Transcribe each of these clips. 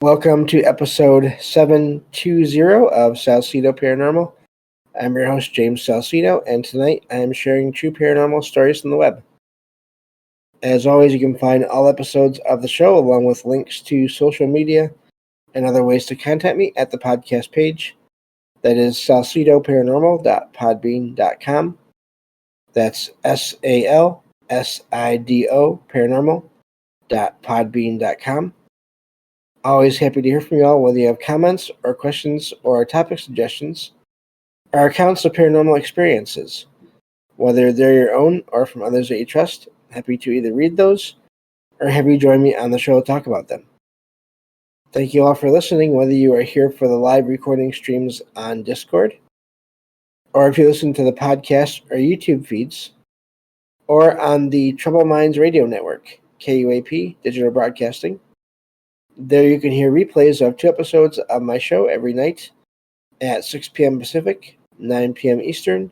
Welcome to episode 720 of Salsido Paranormal. I'm your host, James Salsido, and tonight I am sharing true paranormal stories from the web. As always, you can find all episodes of the show along with links to social media and other ways to contact me at the podcast page. That is salsidoparanormal.podbean.com. That's SALSIDO paranormal.podbean.com. Always happy to hear from you all, whether you have comments or questions or topic suggestions or accounts of paranormal experiences. Whether they're your own or from others that you trust, happy to either read those or have you join me on the show to talk about them. Thank you all for listening, whether you are here for the live recording streams on Discord, or if you listen to the podcast or YouTube feeds, or on the Troubled Minds Radio Network, KUAP Digital Broadcasting. There you can hear replays of 2 episodes of my show every night at 6 p.m. Pacific, 9 p.m. Eastern,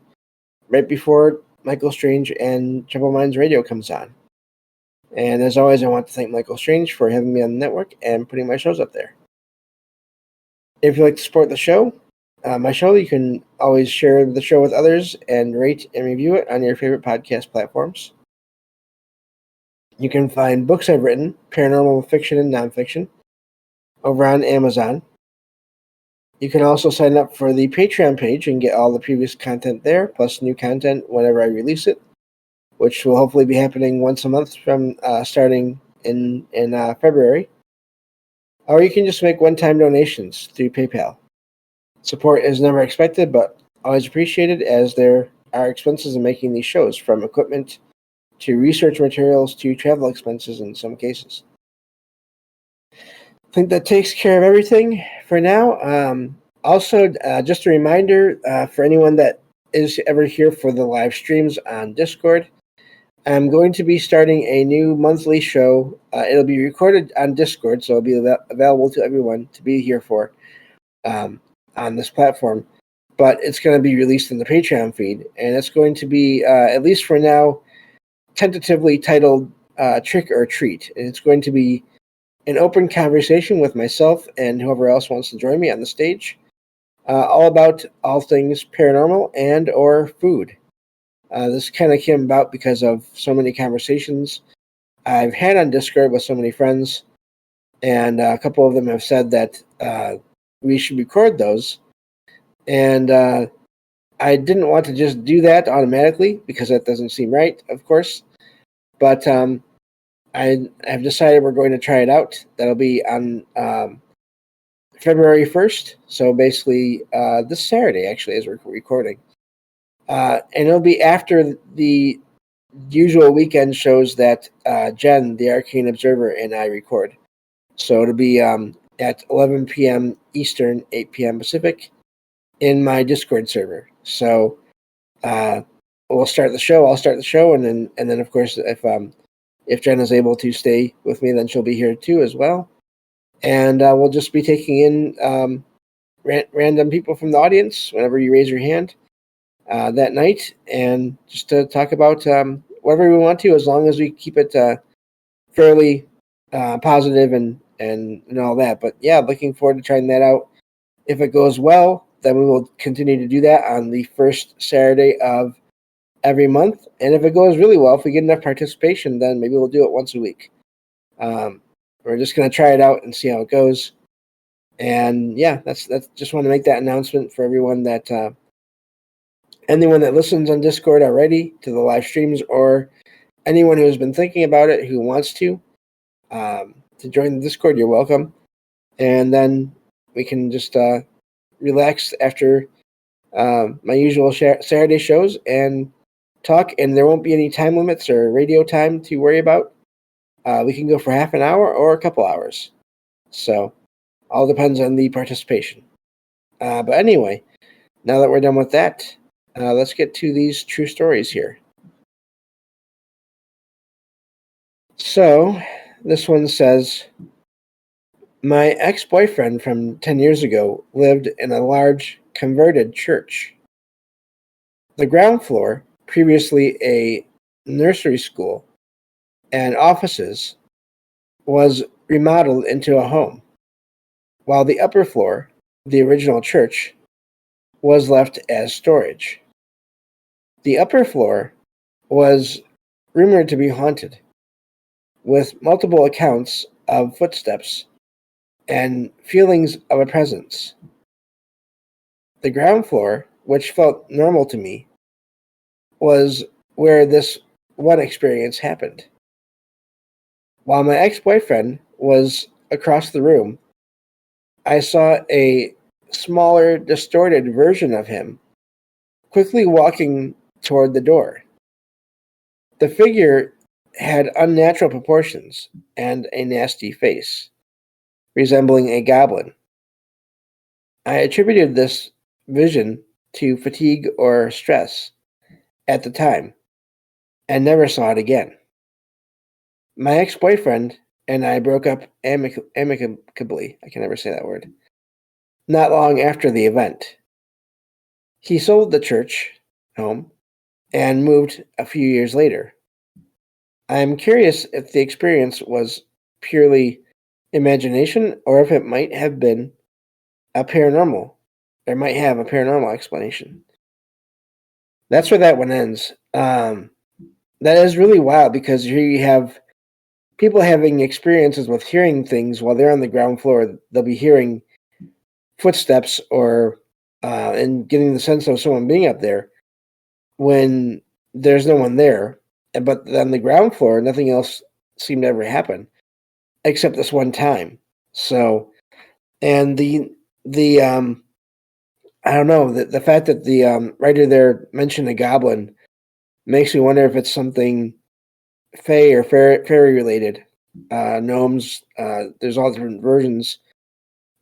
right before Michael Strange and Troubled Minds Radio comes on. And as always, I want to thank Michael Strange for having me on the network and putting my shows up there. If you'd like to support the show, you can always share the show with others and rate and review it on your favorite podcast platforms. You can find books I've written, paranormal fiction and nonfiction, over on Amazon. You can also sign up for the Patreon page and get all the previous content there, plus new content whenever I release it, which will hopefully be happening once a month from starting in February. Or you can just make one-time donations through PayPal. Support is never expected, but always appreciated, as there are expenses in making these shows, from equipment to research materials to travel expenses in some cases. I think that takes care of everything for now. Also, just a reminder for anyone that is ever here for the live streams on Discord, I'm going to be starting a new monthly show. It'll be recorded on Discord, so it'll be available to everyone to be here for on this platform. But it's going to be released in the Patreon feed, and it's going to be, at least for now, tentatively titled Trick or Treat. And it's going to be an open conversation with myself and whoever else wants to join me on the stage, all about all things paranormal and or food. This kind of came about because of so many conversations I've had on Discord with so many friends, and a couple of them have said that we should record those. And I didn't want to just do that automatically, because that doesn't seem right, of course. But I have decided we're going to try it out. That'll be on February 1st, so basically this Saturday, actually, as we're recording. And it'll be after the usual weekend shows that Jen, the Arcane Observer, and I record. So it'll be at 11 p.m. Eastern, 8 p.m. Pacific, in my Discord server. So we'll start the show. I'll start the show, and then of course, if Jen is able to stay with me, then she'll be here too as well. And we'll just be taking in random people from the audience whenever you raise your hand that night, and just to talk about whatever we want to, as long as we keep it fairly positive and all that. But yeah, looking forward to trying that out. If it goes well, then we will continue to do that on the first Saturday of every month. And if it goes really well, if we get enough participation, then maybe we'll do it once a week. We're just going to try it out and see how it goes. And yeah, that's just want to make that announcement for everyone, that anyone that listens on Discord already to the live streams, or anyone who has been thinking about it who wants to join the Discord, you're welcome. And then we can just relax after my usual Saturday shows and talk, and there won't be any time limits or radio time to worry about. We can go for half an hour or a couple hours. So all depends on the participation. But anyway, now that we're done with that, let's get to these true stories here. So this one says, my ex-boyfriend from 10 years ago lived in a large converted church. The ground floor, previously a nursery school and offices, was remodeled into a home. while the upper floor, the original church, was left as storage. The upper floor was rumored to be haunted, with multiple accounts of footsteps and feelings of a presence. The ground floor, which felt normal to me, was where this one experience happened. While my ex-boyfriend was across the room, I saw a smaller, distorted version of him quickly walking toward the door. The figure had unnatural proportions and a nasty face, resembling a goblin. I attributed this vision to fatigue or stress at the time and never saw it again. My ex-boyfriend and I broke up amicably. I can never say that word. Not long after the event. He sold the church home and moved a few years later. I am curious if the experience was purely imagination or if it might have been a paranormal. There might have a paranormal explanation. That's where that one ends. That is really wild because here you have people having experiences with hearing things while they're on the ground floor. They'll be hearing footsteps or and getting the sense of someone being up there when there's no one there. But on the ground floor, nothing else seemed to ever happen except this one time. So, and the I don't know, the fact that the writer there mentioned a goblin makes me wonder if it's something fae or fairy related. Gnomes, there's all different versions,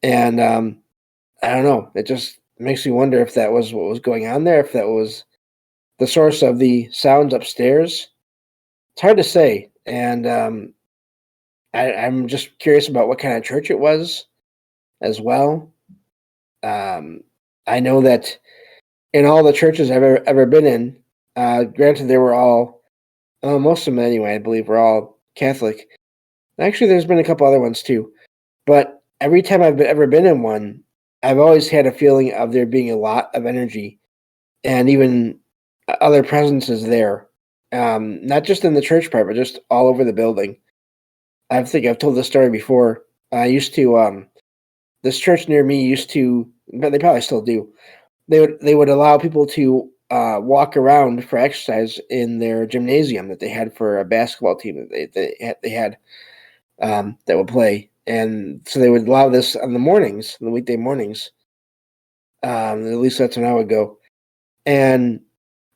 and I don't know. It just makes me wonder if that was what was going on there, if that was the source of the sounds upstairs. It's hard to say, and I'm just curious about what kind of church it was as well. I know that in all the churches I've ever been in, granted they were all, most of them anyway, I believe were all Catholic. Actually, there's been a couple other ones too, but every time I've ever been in one, I've always had a feeling of there being a lot of energy and even other presences there. Not just in the church part, but just all over the building. I think I've told this story before. I used to, this church near me used to, but they probably still do. They would allow people to walk around for exercise in their gymnasium that they had for a basketball team that they had that would play, and so they would allow this on the mornings, the weekday mornings. At least that's when I would go. And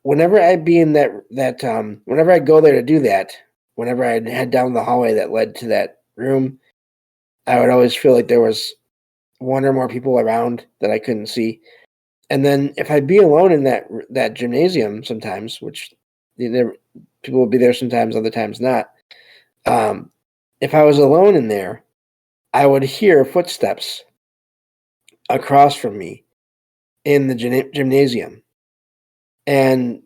whenever I'd be in whenever I'd go there to do that, whenever I'd head down the hallway that led to that room, I would always feel like there was one or more people around that I couldn't see. And then if I'd be alone in that gymnasium sometimes, which people would be there sometimes, other times not. If I was alone in there, I would hear footsteps across from me in the gymnasium. And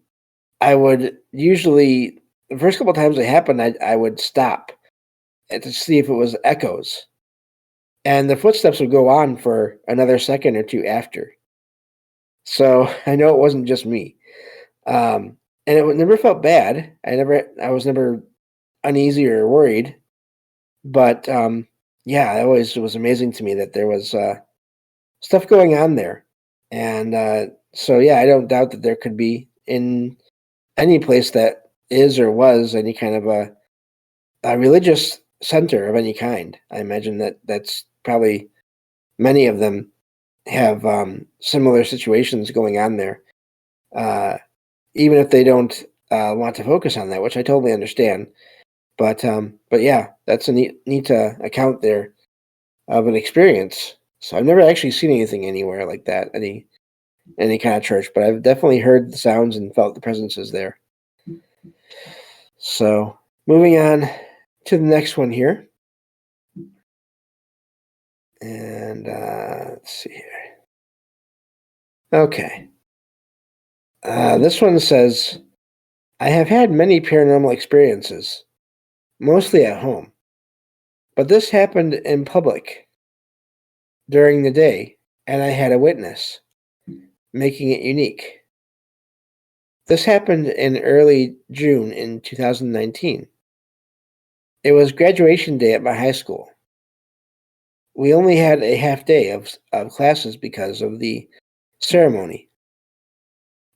I would usually, the first couple of times it happened, I would stop to see if it was echoes. And the footsteps would go on for another second or two after. So I know it wasn't just me. And it never felt bad. I was never uneasy or worried. But yeah, it always was amazing to me that there was stuff going on there. And so, yeah, I don't doubt that there could be in any place that is or was any kind of a religious center of any kind. I imagine that's probably many of them have similar situations going on there, even if they don't want to focus on that, which I totally understand. But yeah, that's a neat account there of an experience. So I've never actually seen anything anywhere like that, any kind of church, but I've definitely heard the sounds and felt the presences there. So moving on to the next one here. And let's see here. Okay. This one says, I have had many paranormal experiences, mostly at home, but this happened in public. during the day, and I had a witness, making it unique. This happened in early June in 2019. It was graduation day at my high school. We only had a half day of classes because of the ceremony.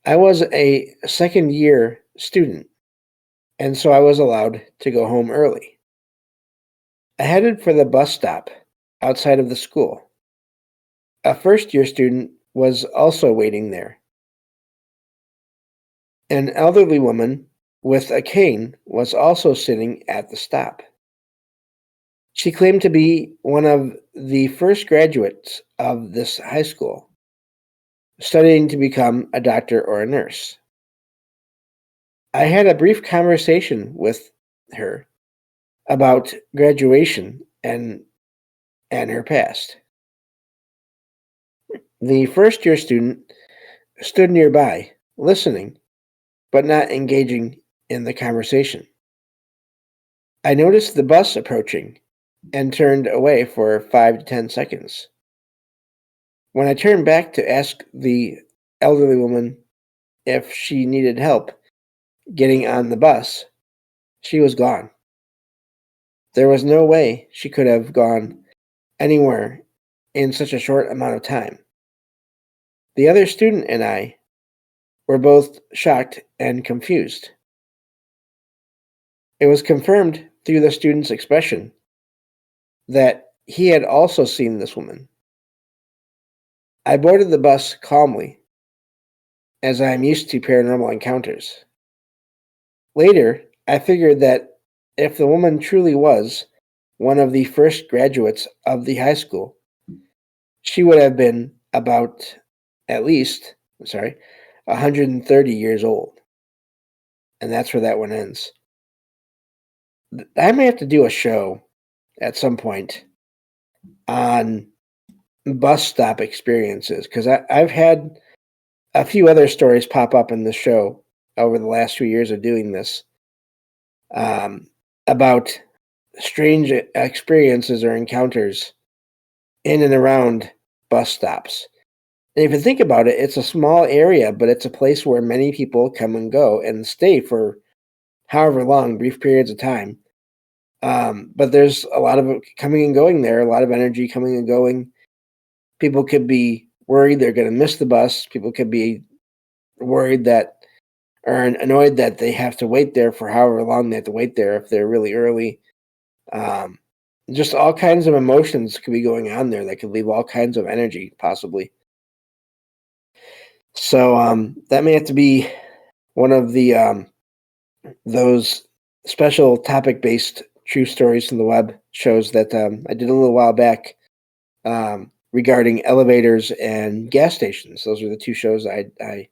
I was a second year student, and so I was allowed to go home early. I headed for the bus stop outside of the school. A first year student was also waiting there. An elderly woman with a cane was also sitting at the stop. She claimed to be one of the first graduates of this high school, studying to become a doctor or a nurse. I had a brief conversation with her about graduation and her past. The first year student stood nearby, listening, but not engaging in the conversation. I noticed the bus approaching and turned away for 5 to 10 seconds. When I turned back to ask the elderly woman if she needed help getting on the bus, she was gone. There was no way she could have gone anywhere in such a short amount of time. The other student and I were both shocked and confused. It was confirmed through the student's expression that he had also seen this woman. I boarded the bus calmly, as I am used to paranormal encounters. Later, I figured that if the woman truly was one of the first graduates of the high school, she would have been about at least, 130 years old. And that's where that one ends. I may have to do a show at some point on bus stop experiences, because I've had a few other stories pop up in the show over the last few years of doing this, about strange experiences or encounters in and around bus stops. And if you think about it, it's a small area, but it's a place where many people come and go and stay for however long, brief periods of time. But there's a lot of coming and going there, a lot of energy coming and going. People could be worried they're going to miss the bus. People could be worried that, or annoyed that they have to wait there for however long they have to wait there if they're really early. Just all kinds of emotions could be going on there that could leave all kinds of energy, possibly. So that may have to be one of the those special topic-based true stories from the web shows that I did a little while back regarding elevators and gas stations. Those are the two shows I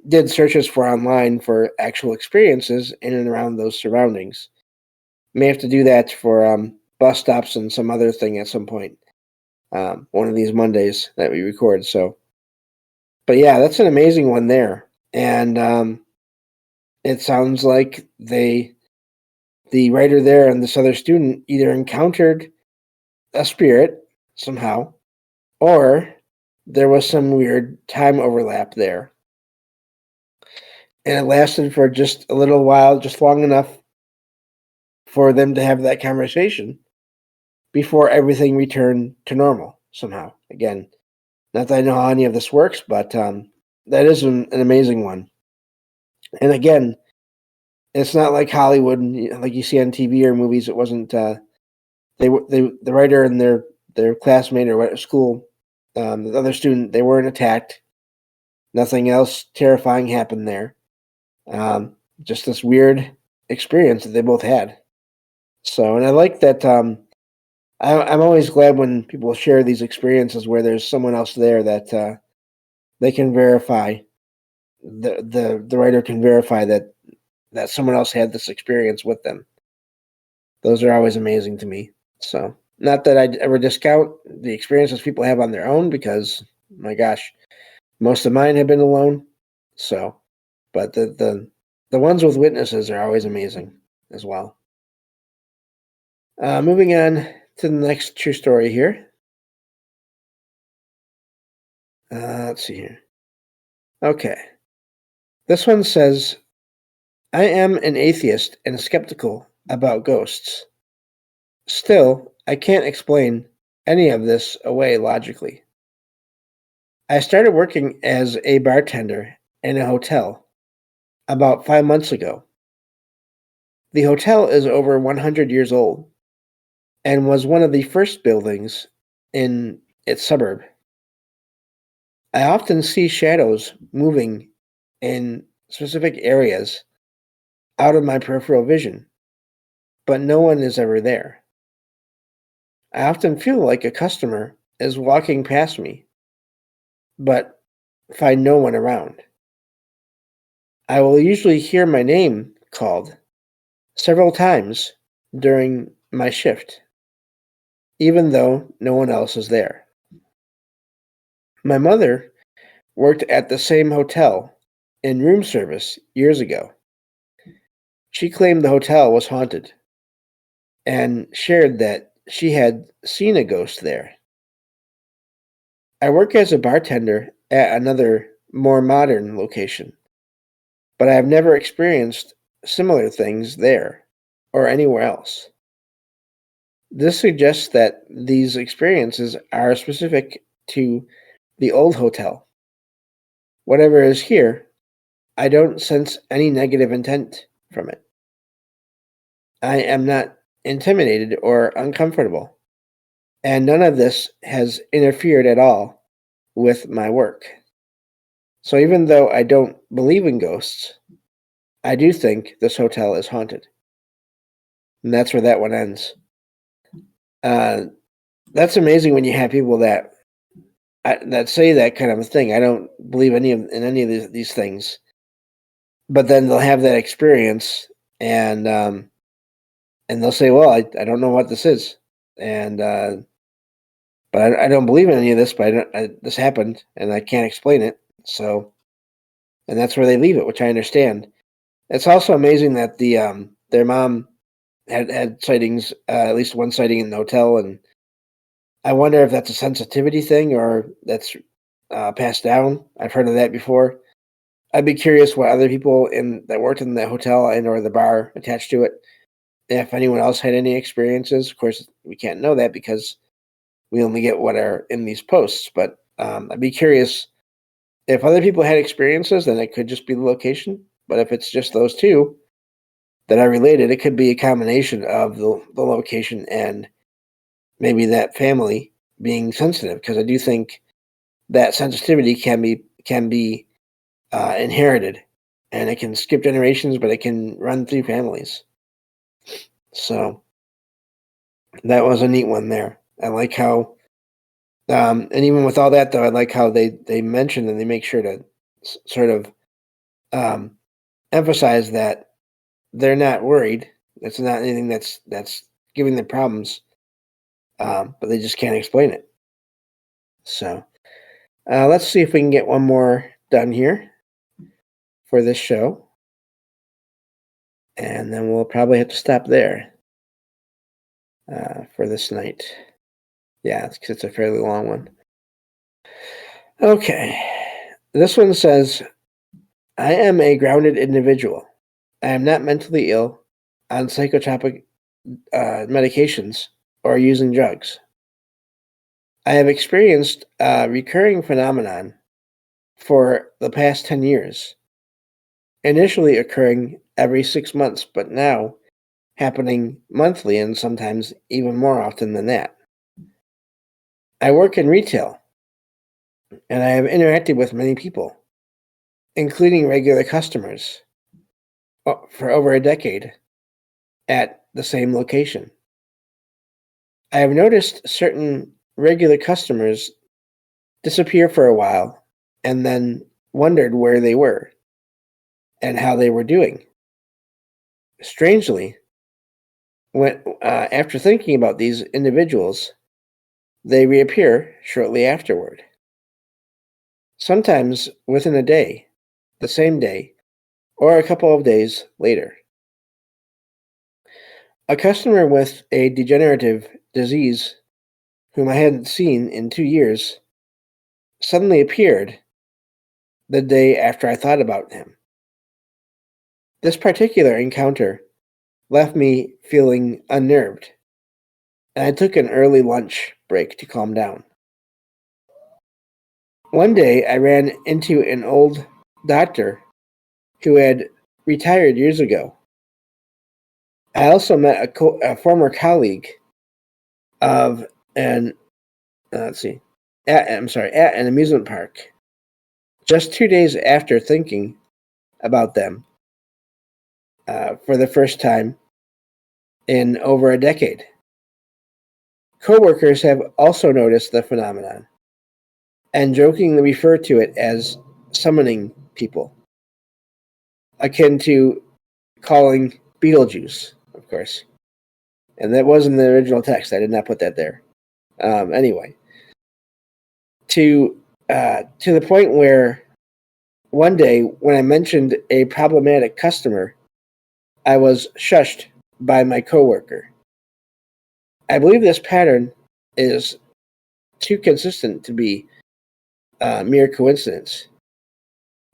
did searches for online for actual experiences in and around those surroundings. May have to do that for bus stops and some other thing at some point. One of these Mondays that we record. So, but yeah, that's an amazing one there. And it sounds like the writer there and this other student either encountered a spirit somehow, or there was some weird time overlap there. And it lasted for just a little while, just long enough for them to have that conversation before everything returned to normal somehow. Again, not that I know how any of this works, but that is an amazing one. And again, it's not like Hollywood, like you see on TV or movies. It wasn't the writer and their classmate or school, the other student, they weren't attacked. Nothing else terrifying happened there. Just this weird experience that they both had. So, and I like that. I'm always glad when people share these experiences where there's someone else there that they can verify. The writer can verify that someone else had this experience with them. Those are always amazing to me. So, not that I'd ever discount the experiences people have on their own, because, my gosh, most of mine have been alone. So, but the ones with witnesses are always amazing as well. Moving on to the next true story here. Let's see here. Okay. This one says, I am an atheist and skeptical about ghosts. Still, I can't explain any of this away logically. I started working as a bartender in a hotel about 5 months ago. The hotel is over 100 years old and was one of the first buildings in its suburb. I often see shadows moving in specific areas out of my peripheral vision, but no one is ever there. I often feel like a customer is walking past me, but find no one around. I will usually hear my name called several times during my shift, even though no one else is there. My mother worked at the same hotel in room service years ago. She claimed the hotel was haunted and shared that she had seen a ghost there. I work as a bartender at another, more modern location, but I have never experienced similar things there or anywhere else. This suggests that these experiences are specific to the old hotel. Whatever is here, I don't sense any negative intent from it. I am not intimidated or uncomfortable, and none of this has interfered at all with my work. So even though I don't believe in ghosts, I do think this hotel is haunted. And that's where that one ends. That's amazing when you have people that say that kind of a thing. I don't believe in any of these things, but then they'll have that experience, and they'll say, "Well, I don't know what this is," and but I don't believe in any of this. But this happened, and I can't explain it. So, and that's where they leave it, which I understand. It's also amazing that their mom had sightings, at least one sighting in the hotel, and I wonder if that's a sensitivity thing or that's passed down. I've heard of that before. I'd be curious what other people that worked in the hotel and or the bar attached to it, if anyone else had any experiences. Of course, we can't know that because we only get what are in these posts. But I'd be curious if other people had experiences, then it could just be the location. But if it's just those two that are related, it could be a combination of the location and maybe that family being sensitive. Because I do think that sensitivity can be inherited, and it can skip generations, but it can run through families. So that was a neat one there. I like how, and even with all that though, I like how they mention and they make sure to sort of emphasize that they're not worried. It's not anything that's giving them problems, but they just can't explain it. So let's see if we can get one more done here for this show, and then we'll probably have to stop there for this night. Yeah, it's a fairly long one. Okay, this one says, I am a grounded individual. I am not mentally ill, on psychotropic medications, or using drugs. I have experienced a recurring phenomenon for the past 10 years, initially occurring every 6 months, but now happening monthly and sometimes even more often than that. I work in retail, and I have interacted with many people, including regular customers, for over a decade at the same location. I have noticed certain regular customers disappear for a while and then wondered where they were and how they were doing. Strangely, when after thinking about these individuals, they reappear shortly afterward. Sometimes within a day, the same day, or a couple of days later. A customer with a degenerative disease whom I hadn't seen in 2 years suddenly appeared the day after I thought about him. This particular encounter left me feeling unnerved, and I took an early lunch break to calm down. One day, I ran into an old doctor who had retired years ago. I also met a former colleague of an at an amusement park. Just 2 days after thinking about them for the first time in over a decade. Coworkers have also noticed the phenomenon and jokingly refer to it as summoning people, akin to calling Beetlejuice, of course. And that wasn't the original text. I did not put that there. Anyway, to the point where one day when I mentioned a problematic customer, I was shushed by my coworker. I believe this pattern is too consistent to be mere coincidence.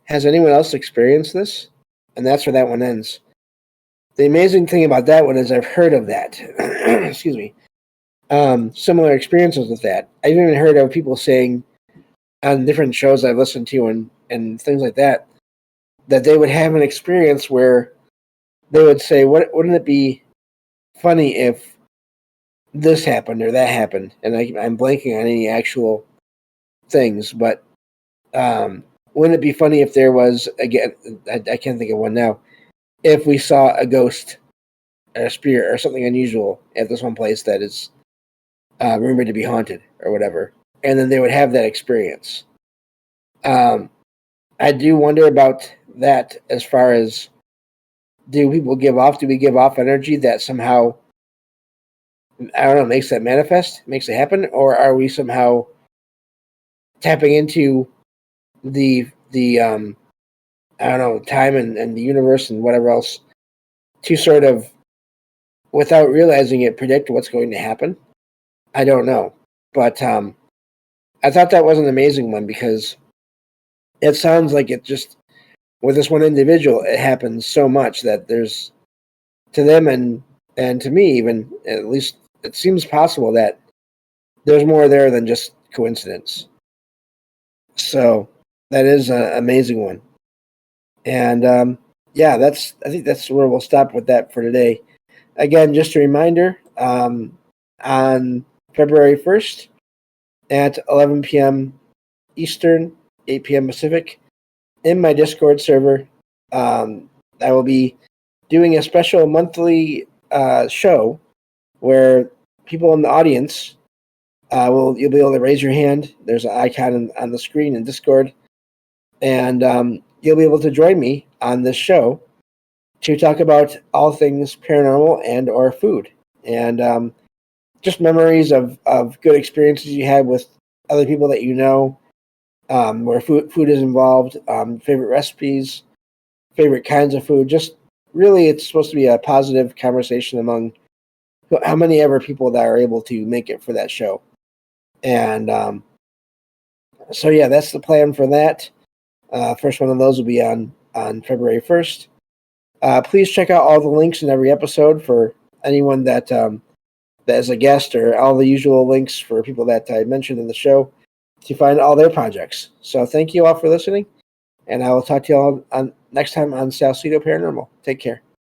Has anyone else experienced this? And that's where that one ends. The amazing thing about that one is I've heard of that. Excuse me. Similar experiences with that. I've even heard of people saying on different shows I've listened to and things like that they would have an experience where they would say, wouldn't it be funny if this happened or that happened? And I'm blanking on any actual things, but wouldn't it be funny if there was, again, I can't think of one now, if we saw a ghost or a spirit or something unusual at this one place that is rumored to be haunted or whatever, and then they would have that experience. I do wonder about that as far as do we give off energy that somehow, I don't know, makes that manifest, makes it happen, or are we somehow tapping into the I don't know, time and the universe and whatever else to sort of, without realizing it, predict what's going to happen? I don't know. But I thought that was an amazing one because it sounds like it just, with this one individual, it happens so much that there's, to them and to me even, at least it seems possible that there's more there than just coincidence. So that is an amazing one. And yeah, I think that's where we'll stop with that for today. Again, just a reminder, on February 1st at 11 p.m. Eastern, 8 p.m. Pacific, in my Discord server, I will be doing a special monthly show where people in the audience you'll be able to raise your hand. There's an icon on the screen in Discord, and you'll be able to join me on this show to talk about all things paranormal and or food, and just memories of good experiences you had with other people that you know, where food is involved, favorite recipes, favorite kinds of food. Just really, it's supposed to be a positive conversation among how many ever people that are able to make it for that show. And so, yeah, that's the plan for that. First one of those will be on February 1st. Please check out all the links in every episode for anyone that is a guest, or all the usual links for people that I mentioned in the show to find all their projects. So thank you all for listening, and I will talk to you all next time on Salsido Paranormal. Take care.